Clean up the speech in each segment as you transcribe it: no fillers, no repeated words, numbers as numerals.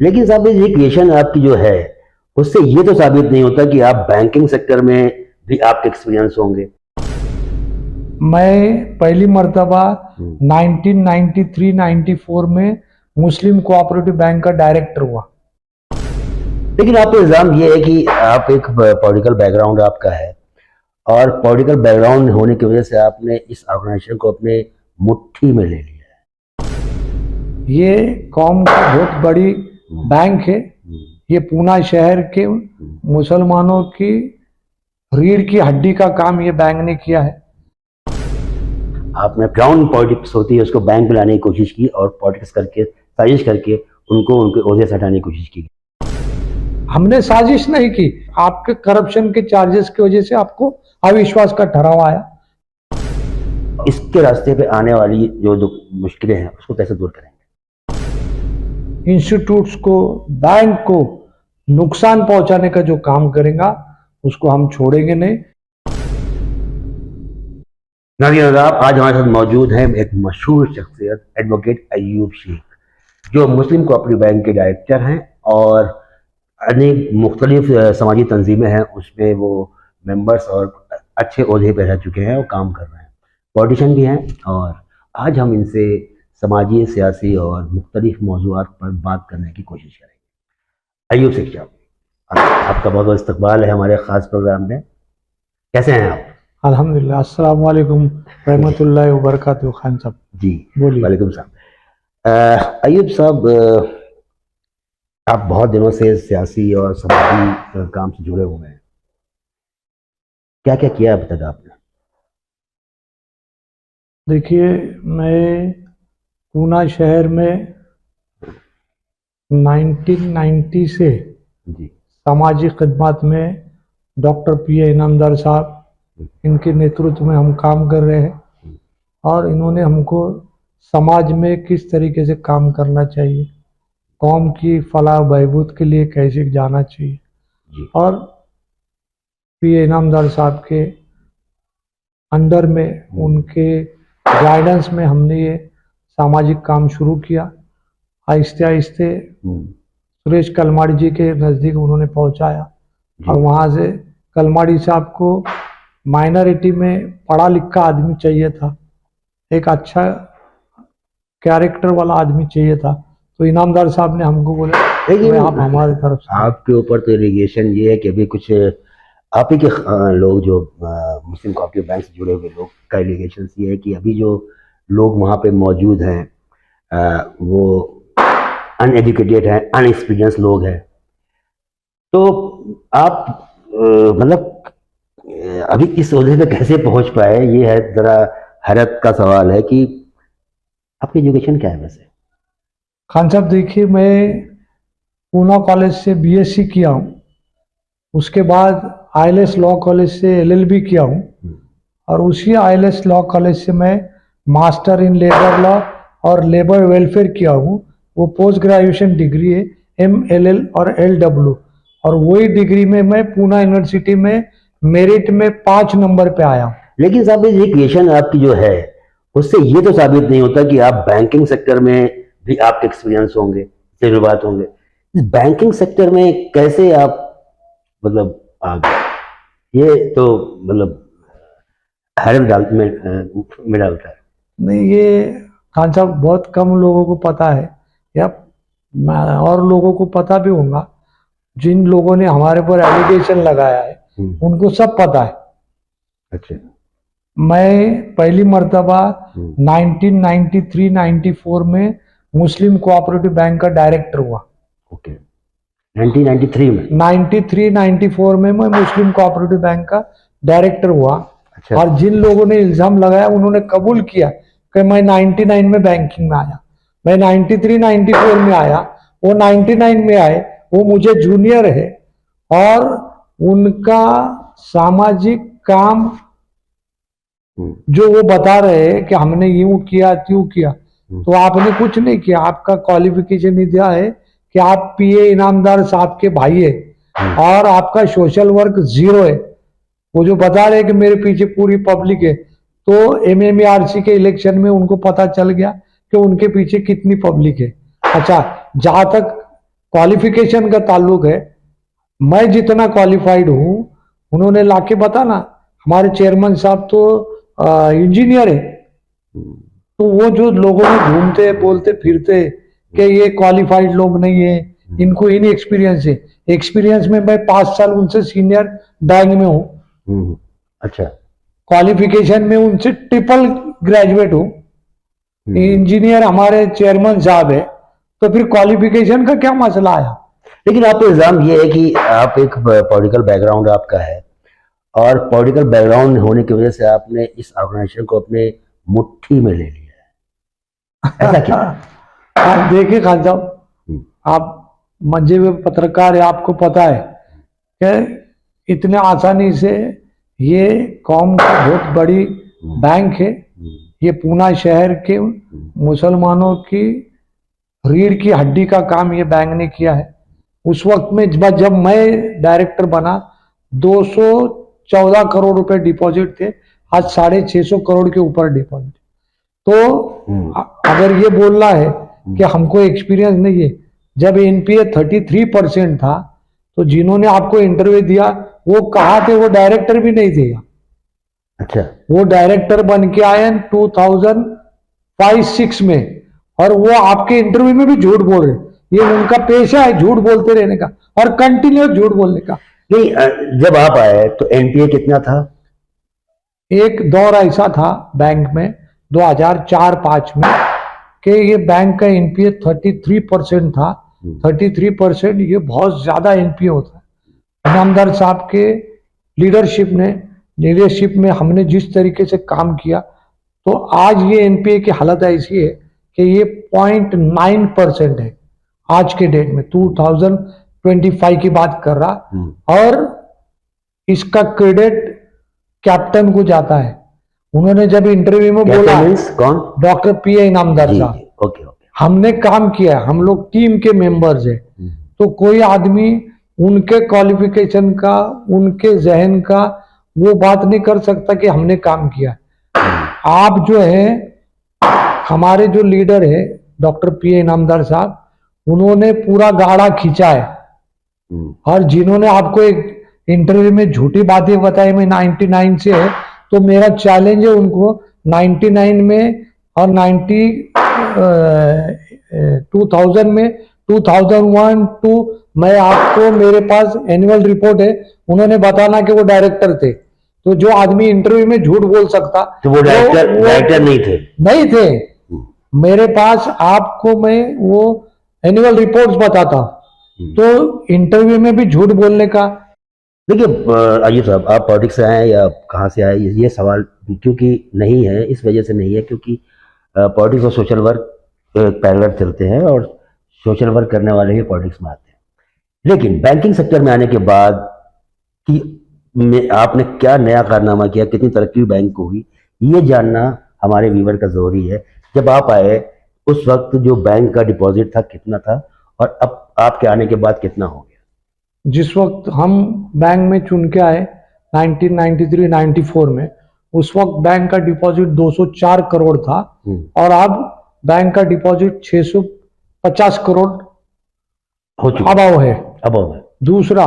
लेकिन साहब ये एजुकेशन आपकी जो है उससे ये तो साबित नहीं होता कि आप बैंकिंग सेक्टर में भी आपके एक्सपीरियंस होंगे। मैं पहली मर्तबा 1993-94 में मुस्लिम कोऑपरेटिव बैंक का डायरेक्टर हुआ। लेकिन आप पे इल्जाम ये है कि आप एक पॉलिटिकल बैकग्राउंड आपका है और पॉलिटिकल बैकग्राउंड होने की वजह से आपने इस ऑर्गेनाइजेशन को अपने मुट्ठी में ले लिया है। ये कौम की बहुत बड़ी बैंक है। ये पूना शहर के मुसलमानों की रीढ़ की हड्डी का काम ये बैंक ने किया है। आपने ग्राउंड पॉलिटिक्स होती है उसको बैंक में लाने की कोशिश की और पॉलिटिक्स करके साजिश करके उनको उनके ओहदे से हटाने की कोशिश की। हमने साजिश नहीं की, आपके करप्शन के चार्जेस की वजह से आपको अविश्वास का ठहराव आया। इसके रास्ते पे आने वाली जो मुश्किलें हैं उसको कैसे दूर करेंगे? इंस्टीट्यूट्स को, बैंक को नुकसान पहुंचाने का जो काम करेगा उसको हम छोड़ेंगे नहीं। नाज़रीन, आज हमारे साथ मौजूद हैं एक मशहूर शख्सियत एडवोकेट अय्यूब शेख, जो मुस्लिम कोऑपरेटिव बैंक के डायरेक्टर हैं और अनेक मुख्तलिफ समाजी तंजीमें हैं उसमें वो मेंबर्स और अच्छे ओहदे पर रह चुके हैं और काम कर रहे हैं, पॉलिटिशियन भी हैं। और आज हम इनसे समाजी, सियासी और मुख्तलिफ मौज़ूआत पर बात करने की कोशिश करेंगे। अय्यूब शेख साहब, आपका बहुत बहुत इस्तकबाल है हमारे ख़ास प्रोग्राम में। कैसे हैं आप? अल्हम्दुलिल्लाह। अस्सलाम वालेकुम रहमतुल्लाहि व बरकातहू। खान साहब जी बोलिए। वालेकुम सलाम। अय्यूब साहब, आप बहुत दिनों से सियासी और समाजी काम से जुड़े हुए हैं, क्या क्या किया अब तक आपने? देखिए, मैं पूना शहर में 1990 से जी सामाजिक खिदमत में डॉक्टर पी.ए. इनामदार साहब, इनके नेतृत्व में हम काम कर रहे हैं और इन्होंने हमको समाज में किस तरीके से काम करना चाहिए, कौम की फलाह बहबूद के लिए कैसे जाना चाहिए जी और पी.ए. इनामदार साहब के अंडर में, उनके गाइडेंस में हमने ये सामाजिक काम शुरू किया। आहिस्ते आहिस्ते सुरेश कलमाड़ी जी के नज़दीक उन्होंने पहुंचाया और वहाँ से कलमाड़ी साहब को माइनॉरिटी में पढ़ा लिखा आदमी चाहिए था, एक अच्छा कैरेक्टर वाला आदमी चाहिए था, तो इनामदार साहब ने हमको बोला आप हमारी तरफ से। आपके ऊपर तो एलिगेशन ये है कि अभी कुछ आप ही के लोग जो मुस्लिम कोऑपरेटिव बैंक से जुड़े हुए लोग का एलिगेशन ये है कि अभी जो लोग वहाँ पे मौजूद हैं वो अनएजुकेटेड हैं, अनएक्सपीरियंस लोग हैं। तो आप मतलब अभी इस ओहदे पे कैसे पहुंच पाए, ये है ज़रा हैरत का सवाल है कि आपकी एजुकेशन क्या है वैसे? खान साहब देखिए, मैं पूना कॉलेज से बीएससी किया हूँ, उसके बाद आईएलएस लॉ कॉलेज से एलएलबी किया हूँ और उसी आईएलएस लॉ कॉलेज से मैं मास्टर इन लेबर लॉ और लेबर वेलफेयर किया हूँ। वो पोस्ट ग्रेजुएशन डिग्री है, MLL और LW, और वही डिग्री में मैं पूना यूनिवर्सिटी में मेरिट में 5 नंबर पे आया हूँ। लेकिन साहब ये एजुकेशन आपकी जो है उससे ये तो साबित नहीं होता कि आप बैंकिंग सेक्टर में भी आपके एक्सपीरियंस होंगे, तजुर्बात होंगे। इस बैंकिंग सेक्टर में कैसे आप मतलब आ गए, ये तो मतलब हैरत में डालता है। नहीं, ये खान साहब बहुत कम लोगों को पता है, या और लोगों को पता भी होगा, जिन लोगों ने हमारे पर एलिगेशन लगाया है उनको सब पता है। अच्छा, मैं पहली मर्तबा 1993-94 में मुस्लिम कोऑपरेटिव बैंक का डायरेक्टर हुआ। ओके, 1993 में? 93-94 में मैं मुस्लिम कोऑपरेटिव बैंक का डायरेक्टर हुआ। अच्छा। और जिन लोगों ने इल्जाम लगाया उन्होंने कबूल किया कि मैं 99 में बैंकिंग में आया, मैं 93-94 में आया, वो 99 में आए, वो मुझे जूनियर है और उनका सामाजिक काम जो वो बता रहे हैं कि हमने यूं किया त्यों किया, तो आपने कुछ नहीं किया। आपका क्वालिफिकेशन दिया है कि आप पीए इनामदार साहब के भाई है और आपका सोशल वर्क 0 है। वो जो बता रहे हैं कि मेरे पीछे पूरी पब्लिक है, तो MMARC के इलेक्शन में उनको पता चल गया कि उनके पीछे कितनी पब्लिक है। अच्छा, जहां तक क्वालिफिकेशन का ताल्लुक है, मैं जितना क्वालिफाइड हूँ उन्होंने लाके बता ना, हमारे चेयरमैन साहब तो इंजीनियर है, तो वो जो लोगों में घूमते बोलते फिरते कि ये क्वालिफाइड लोग नहीं है, इनको इन एक्सपीरियंस है, एक्सपीरियंस में मैं 5 साल उनसे सीनियर बैंक में हूँ, अच्छा, क्वालिफिकेशन में उनसे ट्रिपल ग्रेजुएट हूँ, इंजीनियर हमारे चेयरमैन साहब है, तो फिर क्वालिफिकेशन का क्या मसला आया। लेकिन आप पे इल्जाम ये है कि आप एक पॉलिटिकल बैकग्राउंड आपका है, और पॉलिटिकल बैकग्राउंड होने की वजह से आपने इस ऑर्गेनाइजेशन को अपने मुट्ठी में ले लिया है, ऐसा क्या? आप देखिए खान साहब, आप मंजे हुए पत्रकार है, आपको पता है कि इतने आसानी से ये कौम की बहुत बड़ी बैंक है, ये पूना शहर के मुसलमानों की रीढ़ की हड्डी का काम ये बैंक ने किया है। उस वक्त में जब मैं डायरेक्टर बना 214 करोड़ रुपए डिपॉजिट थे, आज 650 करोड़ के ऊपर डिपॉजिट। तो अगर ये बोल रहा है कि हमको एक्सपीरियंस नहीं है, जब एनपीए 33% था तो जिन्होंने आपको इंटरव्यू दिया वो कहा थे, वो डायरेक्टर भी नहीं थे। अच्छा, वो डायरेक्टर बन के आए 2005-6 में, और वो आपके इंटरव्यू में भी झूठ बोल रहे। ये उनका पेशा है, झूठ बोलते रहने का और कंटिन्यूस झूठ बोलने का। नहीं, जब आप आए तो एनपीए कितना था? एक दौर ऐसा था बैंक में 2004-5 में कि ये बैंक का एनपीए 33% था। 33% ये बहुत ज्यादा एनपीए होता है। इनामदार साहब के लीडरशिप में हमने जिस तरीके से काम किया, तो आज ये एनपीए की हालत ऐसी है कि ये 0.9% है आज के डेट में, 2025 की बात कर रहा। और इसका क्रेडिट कैप्टन को जाता है। उन्होंने जब इंटरव्यू में बोला, कौन? डॉक्टर पीए इनामदार साहब। ओके, हमने काम किया, हम लोग टीम के मेंबर्स है, तो कोई आदमी उनके क्वालिफिकेशन का, उनके जहन का वो बात नहीं कर सकता कि हमने काम किया। आप जो है, हमारे जो लीडर है डॉक्टर पीए इनामदार साहब, उन्होंने पूरा गाड़ा खींचा है। और जिन्होंने आपको एक इंटरव्यू में झूठी बातें बताई, मैं 99 से है, तो मेरा चैलेंज है उनको 99 में और 2000 में, 2001 2 मैं आपको, मेरे पास एनुअल रिपोर्ट है, उन्होंने बताना कि वो डायरेक्टर थे। तो जो आदमी इंटरव्यू में झूठ बोल सकता, तो वो डायरेक्टर नहीं थे। मेरे पास आपको मैं वो एनुअल रिपोर्ट्स बताता, तो इंटरव्यू में भी झूठ बोलने का। देखिए अय्यूब साहब, आप पॉलिटिक्स से आए या कहाँ से आए, ये सवाल क्योंकि नहीं है, इस वजह से नहीं है क्योंकि पॉलिटिक्स और सोशल वर्क पैरेलल चलते हैं, और सोशल वर्क करने वाले ही पॉलिटिक्स में आते हैं। लेकिन बैंकिंग सेक्टर में आने के बाद कि आपने क्या नया कारनामा किया, कितनी तरक्की बैंक को हुई, ये जानना हमारे व्यूवर का जरूरी है। जब आप आए उस वक्त जो बैंक का डिपॉजिट था कितना था, और अब आपके आने के बाद कितना हो गया? जिस वक्त हम बैंक में चुन के आए 1993-94 में, उस वक्त बैंक का डिपॉजिट 204 करोड़ था, और अब बैंक का डिपॉजिट 650 करोड़ हो चुका अभाव है। दूसरा,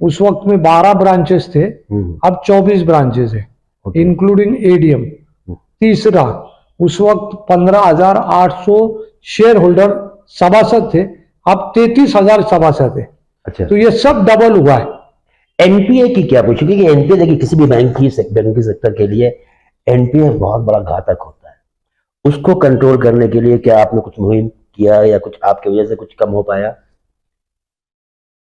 उस वक्त में 12 ब्रांचेस थे, अब 24 ब्रांचेस है, इंक्लूडिंग एडीएम। तीसरा, उस वक्त 15,800 शेयर होल्डर सभासद थे, अब 33,000 सभासद है। अच्छा, तो ये सब डबल हुआ है। एनपीए की क्या पूछेंगे कि एनपीए देखिए किसी भी बैंकिंग सेक्टर के लिए एनपीए बहुत बड़ा घातक होता है। उसको कंट्रोल करने के लिए क्या आपने कुछ मुहिम किया, या कुछ आपकी वजह से कुछ कम हो पाया?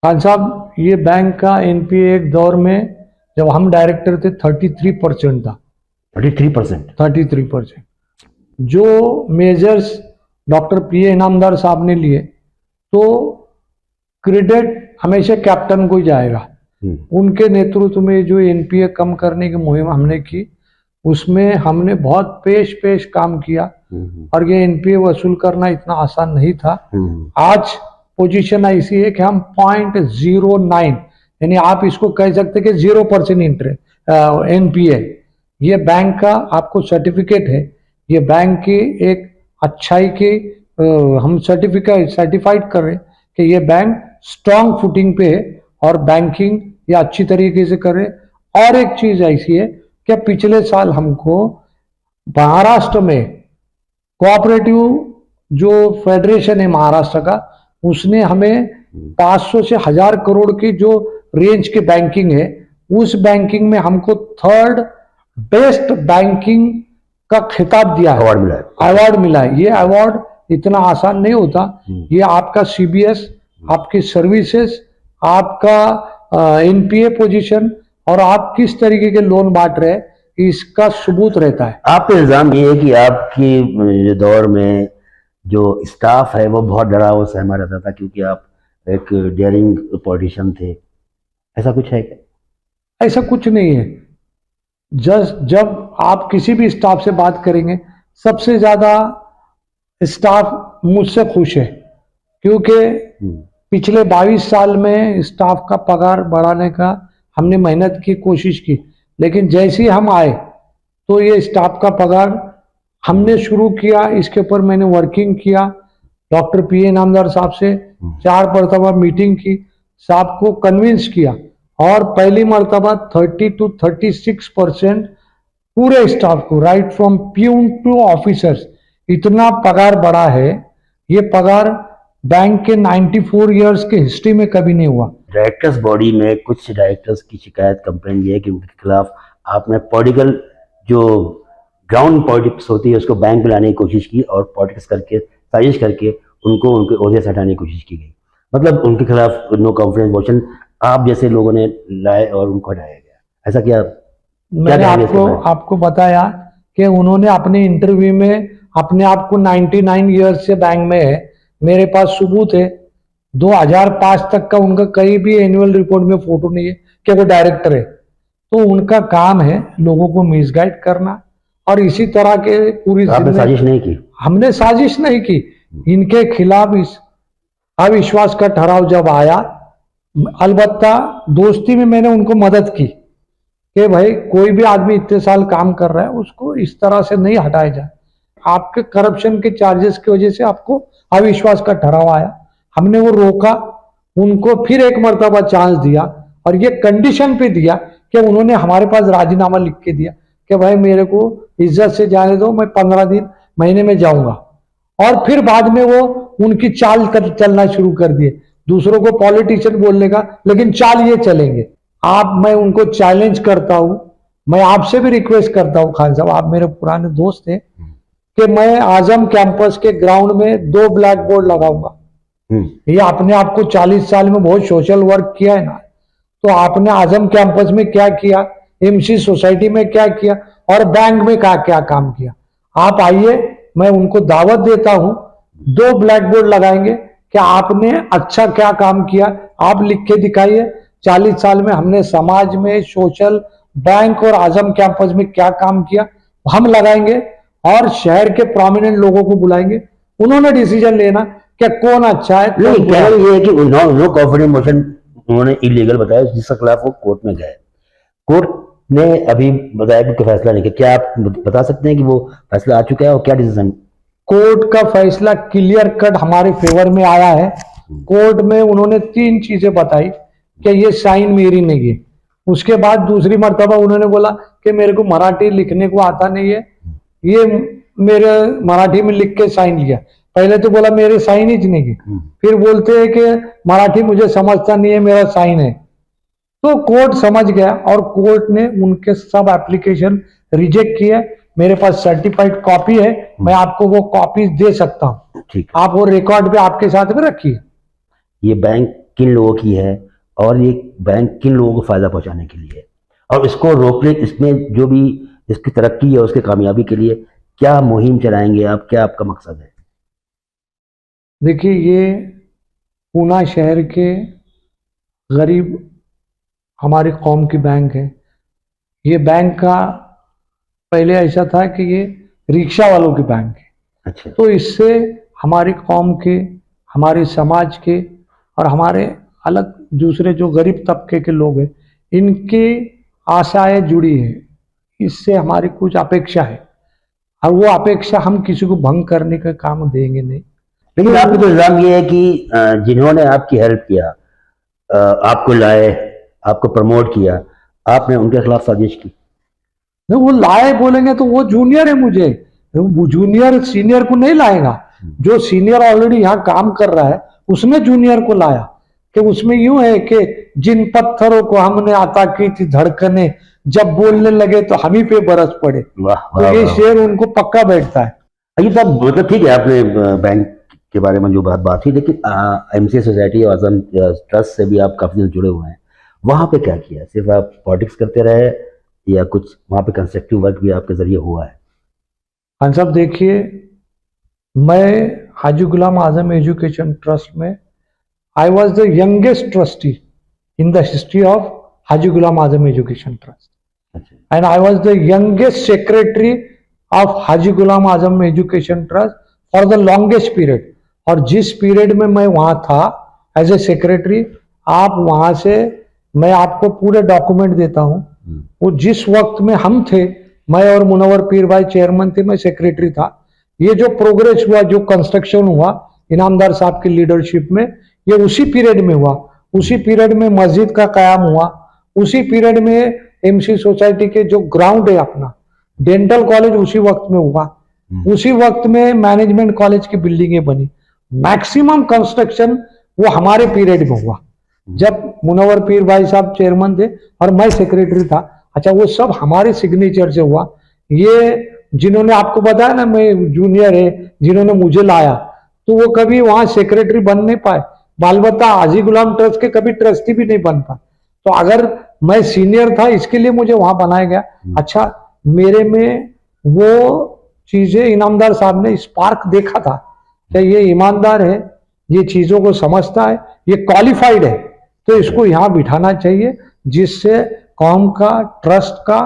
खान साहब, ये बैंक का एनपीए एक दौर में जब हम डायरेक्टर थे 33% था। 33%। जो मेजर्स डॉक्टर पीए इनामदार साहब ने लिए, तो क्रेडिट हमेशा कैप्टन को ही जाएगा। उनके नेतृत्व में जो एनपीए कम करने की मुहिम हमने की, उसमें हमने बहुत पेश काम किया, और ये एनपीए वसूल करना इतना आसान नहीं था। आज पोजीशन ऐसी है कि हम 0.09, यानी आप इसको कह सकते कि 0% इंटरेस्ट एनपीए। ये बैंक का आपको सर्टिफिकेट है, ये बैंक की एक अच्छाई की हम सर्टिफाइड कर रहे हैं कि ये बैंक स्ट्रांग फुटिंग पे है और बैंकिंग ये अच्छी तरीके से कर रहे। और एक चीज ऐसी है कि पिछले साल हमको महाराष्ट्र में कोऑपरेटिव जो फेडरेशन है महाराष्ट्र का, उसने हमें 500 से 1000 करोड़ की जो रेंज की बैंकिंग है, उस बैंकिंग में हमको थर्ड बेस्ट बैंकिंग का खिताब दिया है, अवार्ड मिला है। ये अवार्ड इतना आसान नहीं होता। ये आपका सीबीएस, आपकी सर्विसेज, आपका एनपीए पोजीशन और आप किस तरीके के लोन बांट रहे हैं, इसका सबूत रहता है। आप पे इल्जाम ये है कि आपकी दौर में जो स्टाफ है वो बहुत डरा हुआ सहमा रहता था क्योंकि आप एक डेयरिंग पॉलिटिशियन थे, ऐसा कुछ है क्या? ऐसा कुछ नहीं है। जब आप किसी भी स्टाफ से बात करेंगे, सबसे ज्यादा स्टाफ मुझसे खुश है, क्योंकि पिछले 22 साल में स्टाफ का पगार बढ़ाने का हमने मेहनत की, कोशिश की, लेकिन जैसे ही हम आए तो ये स्टाफ का पगार हमने शुरू किया। इसके ऊपर मैंने वर्किंग किया, डॉक्टर पीए नामदार साहब से 4 मरतबा मीटिंग की, साहब को कन्विंस किया और पहली मरतबा 30 to 36% पूरे स्टाफ को, right from peon to officers, इतना पगार बढ़ा है। ये पगार बैंक के 94 इयर्स के हिस्ट्री में कभी नहीं हुआ। डायरेक्टर्स बॉडी में कुछ डायरेक्टर्स की शिकायत, कंप्लेंट ये है कि उनके खिलाफ आपने पॉलिटिकल जो ग्राउंड पॉलिटिक्स होती है उसको बैंक में लाने की कोशिश की और पॉलिटिक्स करके, साजिश करके उनको उनके ओहदे से हटाने की कोशिश की गई। मतलब उनके खिलाफ नो कॉन्फिडेंस मोशन आप जैसे लोगों ने लाए और उनको हटाया गया, ऐसा क्या? मैंने आपको बताया कि उन्होंने अपने इंटरव्यू में अपने आप को 99 ईयर्स से बैंक में है, मेरे पास सबूत है। 2005 तक का उनका कहीं भी एनुअल रिपोर्ट में फोटो नहीं है कि वो डायरेक्टर है। तो उनका काम है लोगों को मिसगाइड करना, और इसी तरह के पूरी आपने साजिश नहीं की? हमने साजिश नहीं की। इनके खिलाफ इस अविश्वास का ठहराव जब आया, अलबत्ता दोस्ती में मैंने उनको मदद की कि भाई कोई भी आदमी इतने साल काम कर रहा है उसको इस तरह से नहीं हटाया जाए। आपके करप्शन के चार्जेस की वजह से आपको अविश्वास का ठहराव आया, हमने वो रोका, उनको फिर एक मर्तबा चांस दिया और ये कंडीशन पे दिया कि उन्होंने हमारे पास राजीनामा लिख के दिया कि भाई मेरे को इज्जत से जाने दो, मैं 15 दिन महीने में जाऊंगा। और फिर बाद में वो उनकी चाल चलना शुरू कर दिए, दूसरों को पॉलिटिशियन बोलने का, लेकिन चाल ये चलेंगे। मैं उनको चैलेंज करता हूं, मैं आपसे भी रिक्वेस्ट करता हूं खान साहब, आप मेरे पुराने दोस्त हैं, कि मैं आजम कैंपस के ग्राउंड में 2 ब्लैक बोर्ड लगाऊंगा। ये अपने आप को 40 साल में बहुत सोशल वर्क किया है ना, तो आपने आजम कैंपस में क्या किया, एमसी सोसाइटी में क्या किया और बैंक में क्या क्या काम किया, आप आइए, मैं उनको दावत देता हूं, 2 ब्लैक बोर्ड लगाएंगे कि आपने अच्छा क्या काम किया, आप लिख के दिखाइए 40 साल में हमने समाज में, सोशल, बैंक और आजम कैंपस में क्या काम किया, हम लगाएंगे और शहर के प्रोमिनेंट लोगों को बुलाएंगे, उन्होंने डिसीजन लेना कि कौन अच्छा है। नहीं, कह रहे ये है कि नो कॉन्फिडेंस मोशन उन्होंने इलीगल बताया, जिसके खिलाफ वो कोर्ट में गए। कोर्ट ने अभी बताया कि फैसला नहीं किया, क्या आप बता सकते हैं कि वो फैसला आ चुका है और क्या डिसीजन? कोर्ट का फैसला क्लियर कट हमारे फेवर में आया है। कोर्ट में उन्होंने 3 चीजें बताई कि ये साइन मेरी नहीं है। उसके बाद दूसरी मर्तबा उन्होंने बोला कि मेरे को मराठी लिखने को आता नहीं है, ये मेरे मराठी में लिख के साइन लिया। पहले तो बोला मेरे साइन ही नहीं की, फिर बोलते हैं कि मराठी मुझे समझता नहीं है, मेरा साइन है। तो कोर्ट समझ गया और कोर्ट ने उनके सब एप्लीकेशन रिजेक्ट किए। मेरे पास सर्टिफाइड कॉपी है, मैं आपको वो कॉपी दे सकता हूँ, ठीक, आप वो रिकॉर्ड पे आपके साथ में रखिए। ये बैंक किन लोगों की है और ये बैंक किन लोगों को फायदा पहुंचाने के लिए है, और इसको रोकने, इसमें जो भी इसकी तरक्की है उसकी कामयाबी के लिए क्या मुहिम चलाएंगे आप, क्या आपका मकसद है? देखिए, ये पूना शहर के गरीब हमारी कौम की बैंक है। ये बैंक का पहले ऐसा था कि ये रिक्शा वालों की बैंक है। अच्छा। तो इससे हमारी कौम के, हमारे समाज के और हमारे अलग दूसरे जो गरीब तबके के लोग हैं, इनकी आशाएं जुड़ी है। इससे हमारी कुछ अपेक्षा है और वो अपेक्षा हम किसी को भंग करने का काम देंगे नहीं। लेकिन आपका तो इल्जाम ये है कि जिन्होंने आपकी हेल्प किया, आपको लाए, आपको प्रमोट किया, आपने उनके खिलाफ साजिश की। नहीं, वो लाए बोलेंगे तो वो जूनियर है मुझे, वो जूनियर सीनियर को नहीं लाएगा। जो सीनियर ऑलरेडी यहाँ काम कर रहा है उसने जूनियर को लाया। कि उसमें यूं है कि जिन पत्थरों को हमने आता की थी धड़कने, जब बोलने लगे तो हम ही पे बरस पड़े। वाह तो वाह ये वाह। शेर उनको पक्का बैठता है। अजीब साहब, मतलब ठीक है आपने बैंक के बारे में जो बात की, लेकिन एमसीए सोसाइटी और आजम ट्रस्ट से भी आप काफी दिन जुड़े हुए हैं। वहां पे क्या किया? सिर्फ आप पॉलिटिक्स करते रहे या कुछ वहां पे कंस्ट्रक्टिव वर्क भी आपके जरिए हुआ है? हाँ साहब, देखिए, मैं हाजी गुलाम आजम एजुकेशन ट्रस्ट में I was the youngest trustee in the history of Haji Ghulam Azam education trust, and I was the youngest secretary of Haji Ghulam Azam education trust for the longest period. और जिस period में मैं वहां था as a secretary, आप वहां से, मैं आपको पूरे डॉक्यूमेंट देता हूं, वो जिस वक्त में हम थे, मैं और मुनव्वर पीर भाई चेयरमैन थे, मैं सेक्रेटरी था। ये जो प्रोग्रेस हुआ, जो कंस्ट्रक्शन हुआ इनामदार साहब की लीडरशिप में, ये उसी पीरियड में हुआ। उसी पीरियड में मस्जिद का कयाम हुआ, उसी पीरियड में एमसी सोसाइटी के जो ग्राउंड है अपना, डेंटल कॉलेज उसी वक्त में हुआ, उसी वक्त में मैनेजमेंट कॉलेज की बिल्डिंगें बनी। मैक्सिमम कंस्ट्रक्शन वो हमारे पीरियड में हुआ, जब मुनव्वर पीर भाई साहब चेयरमैन थे और मैं सेक्रेटरी था। अच्छा, वो सब हमारे सिग्नेचर से हुआ। ये जिन्होंने आपको बताया ना मैं जूनियर है, जिन्होंने मुझे लाया, तो वो कभी वहां सेक्रेटरी बन नहीं पाए। बालबत्ता हाजी गुलाम ट्रस्ट के कभी ट्रस्टी भी नहीं बन पाए। तो अगर मैं सीनियर था, इसके लिए मुझे वहां बनाया गया। अच्छा, मेरे में वो चीजें इनामदार साहब ने स्पार्क देखा था कि ये ईमानदार है, ये चीजों को समझता है, ये क्वालिफाइड है, तो इसको यहाँ बिठाना चाहिए, जिससे कौम का, ट्रस्ट का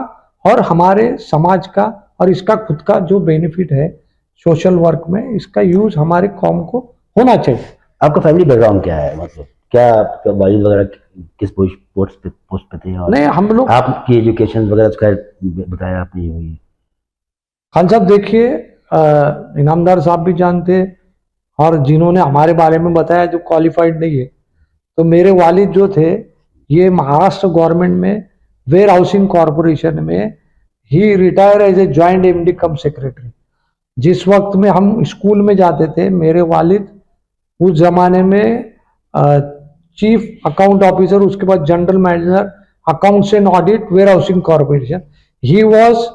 और हमारे समाज का और इसका खुद का जो बेनिफिट है सोशल वर्क में, इसका यूज हमारे कौम को होना चाहिए। आपका फैमिली बैकग्राउंड क्या है? मतलब क्या आपका वालिद वगैरह किस पोस्ट पे थे? और नहीं, हम लोग, आपकी एजुकेशन वगैरह तो खैर बताया आपने हुई है। खान साहब देखिए, इनामदार साहब भी जानते और जिन्होंने हमारे बारे में बताया जो क्वालिफाइड नहीं है, तो मेरे वालिद जो थे ये महाराष्ट्र गवर्नमेंट में वेयर हाउसिंग कॉरपोरेशन में ही retire as a joint MD cum secretary. जिस वक्त में हम स्कूल में जाते थे, मेरे वालिद उस जमाने में चीफ अकाउंट ऑफिसर, उसके बाद general manager accounts and audit warehousing corporation. He was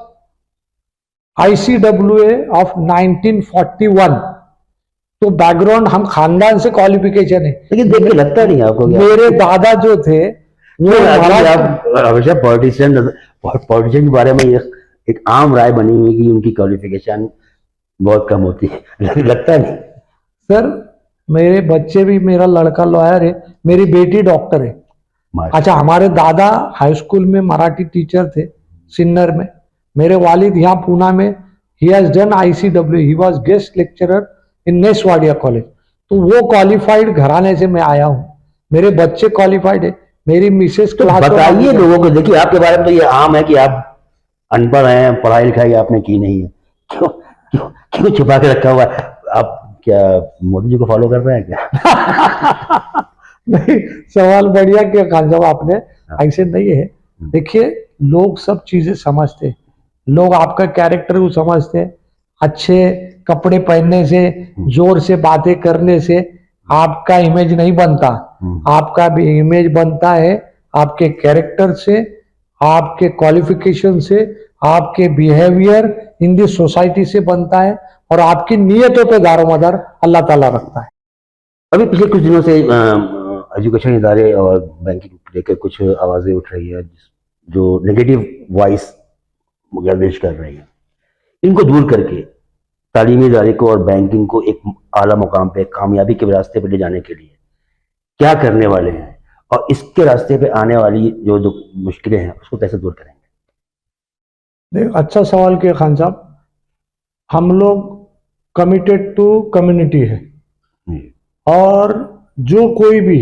ICWA of 1941। तो बैकग्राउंड हम खानदान से क्वालिफिकेशन है। लेकिन देख के लगता नहीं आपको क्या? मेरे दादा जो थे वो आप हमेशा पॉलिटिशियन के बारे में एक आम राय बनी हुई कि उनकी क्वालिफिकेशन बहुत कम होती है, लगता नहीं? सर, मेरे बच्चे भी, मेरा लड़का लॉयर है, मेरी बेटी डॉक्टर है। अच्छा, हमारे दादा हाई स्कूल में मराठी टीचर थे सिन्नर में। मेरे वालिद यहाँ पूना में, he has done ICWA, he was guest lecturer in Ness Wadia college. तो वो क्वालिफाइड घराने से मैं आया हूँ, मेरे बच्चे क्वालिफाइड है, मेरी मिसेस तो बताइए लोगों को। देखिए, आपके बारे में तो ये आम है कि आप अनपढ़ हैं, पढ़ाई लिखाई आपने की नहीं है। क्यों क्यों क्यों छुपा के रखा हुआ है? आप क्या मोदी जी को फॉलो कर रहे हैं क्या? नहीं, सवाल बढ़िया किया खान साहब आपने, ऐसे नहीं है। देखिए, लोग सब चीजें समझते, लोग आपका कैरेक्टर को समझते। अच्छे कपड़े पहनने से, जोर से बातें करने से आपका इमेज नहीं बनता। आपका भी इमेज बनता है आपके कैरेक्टर से, आपके क्वालिफिकेशन से, आपके बिहेवियर इन दी सोसाइटी से बनता है, और आपकी नीयतों पे दारोमदार अल्लाह ताला रखता है। अभी पिछले कुछ दिनों से एजुकेशन इदारे और बैंकिंग लेकर कुछ आवाजें उठ रही है जो नेगेटिव वॉइस गर्दिश कर रही है। इनको दूर करके तालीमी इदारे को और बैंकिंग को एक आला मुकाम पे, कामयाबी के रास्ते पे ले जाने के लिए क्या करने वाले हैं, और इसके रास्ते पे आने वाली जो मुश्किलें हैं उसको कैसे दूर करेंगे? देख, अच्छा सवाल किया खान साहब। हम लोग कमिटेड टू कम्युनिटी है, और जो कोई भी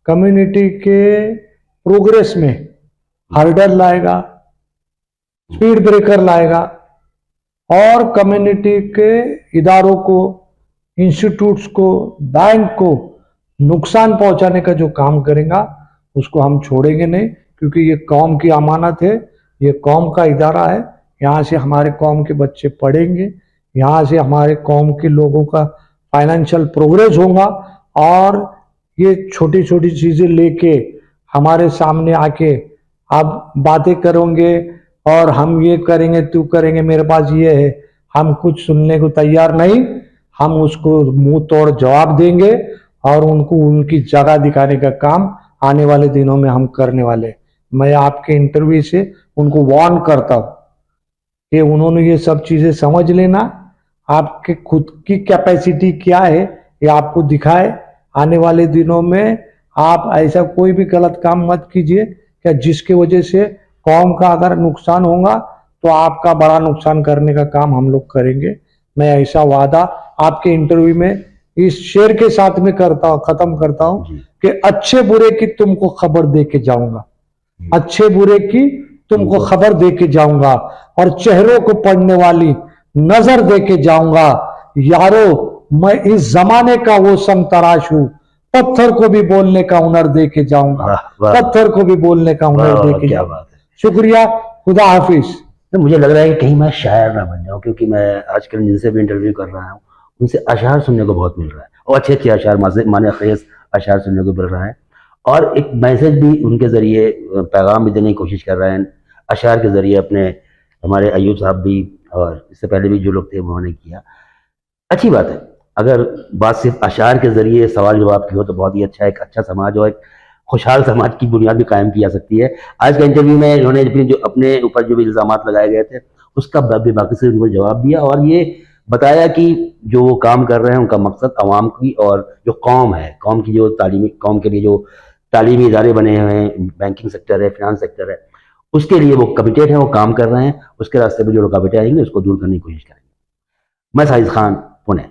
कम्युनिटी के प्रोग्रेस में हर्डल लाएगा, स्पीड ब्रेकर लाएगा, और कम्युनिटी के इदारों को, इंस्टीट्यूट्स को, बैंक को नुकसान पहुंचाने का जो काम करेगा उसको हम छोड़ेंगे नहीं, क्योंकि ये कौम की अमानत है, ये कौम का इदारा है। यहाँ से हमारे कौम के बच्चे पढ़ेंगे, यहाँ से हमारे कौम के लोगों का फाइनेंशियल प्रोग्रेस होगा, और ये छोटी छोटी चीज़ें लेके हमारे सामने आके आप बातें करोगे और हम ये करेंगे, तू करेंगे, मेरे पास ये है, हम कुछ सुनने को तैयार नहीं। हम उसको मुंह तोड़ जवाब देंगे और उनको उनकी जगह दिखाने का काम आने वाले दिनों में हम करने वाले। मैं आपके इंटरव्यू से उनको वार्न करता हूँ कि उन्होंने ये सब चीजें समझ लेना, आपके खुद की कैपेसिटी क्या है ये आपको दिखाए। आने वाले दिनों में आप ऐसा कोई भी गलत काम मत कीजिए क्या जिसकी वजह से कौम का अगर नुकसान होगा तो आपका बड़ा नुकसान करने का काम हम लोग करेंगे। मैं ऐसा वादा आपके इंटरव्यू में इस शेर के साथ में खत्म करता हूं कि अच्छे बुरे की तुमको खबर दे के जाऊंगा, अच्छे बुरे की तुमको खबर दे के जाऊंगा, और चेहरों को पढ़ने वाली नजर दे के जाऊंगा। यारो मैं इस जमाने का वो संग तराश हूं, पत्थर को भी बोलने का हुनर दे के जाऊंगा, पत्थर को भी बोलने का हुनर दे के जाऊंगा। शुक्रिया, खुदा हाफिज। तो मुझे लग रहा है कि कहीं मैं शायर ना बन जाऊं, क्योंकि मैं आजकल जिनसे भी इंटरव्यू कर रहा हूँ उनसे अशार सुनने को बहुत मिल रहा है, और अच्छे अच्छे अशार, माने खेस अशार सुनने को मिल रहा है, और एक मैसेज भी उनके ज़रिए, पैगाम भी देने की कोशिश कर रहे हैं अशार के ज़रिए। अपने हमारे अयूब साहब भी और इससे पहले भी जो लोग थे उन्होंने किया। अच्छी बात है, अगर बात सिर्फ अशार के ज़रिए सवाल जवाब की हो तो बहुत ही अच्छा, एक अच्छा समाज और एक खुशहाल समाज की बुनियाद भी कायम की जा सकती है। आज के इंटरव्यू में इन्होंने अपने ऊपर जो भी इल्ज़ामात लगाए गए थे उसका भी बाकी से उन्होंने जवाब दिया, और ये बताया कि जो वो काम कर रहे हैं उनका मकसद आवाम की और जो कौम है, कौम की जो तालीमी, कौम के लिए जो तालीमी इदारे बने हुए हैं, बैंकिंग सेक्टर है, फिनांस सेक्टर है, उसके लिए वो कमिटेड हैं, वो काम कर रहे हैं। उसके रास्ते पर जो रुकावटें आएंगी उसको दूर करने की कोशिश करेंगे। मैं साजिद खान, पुणे।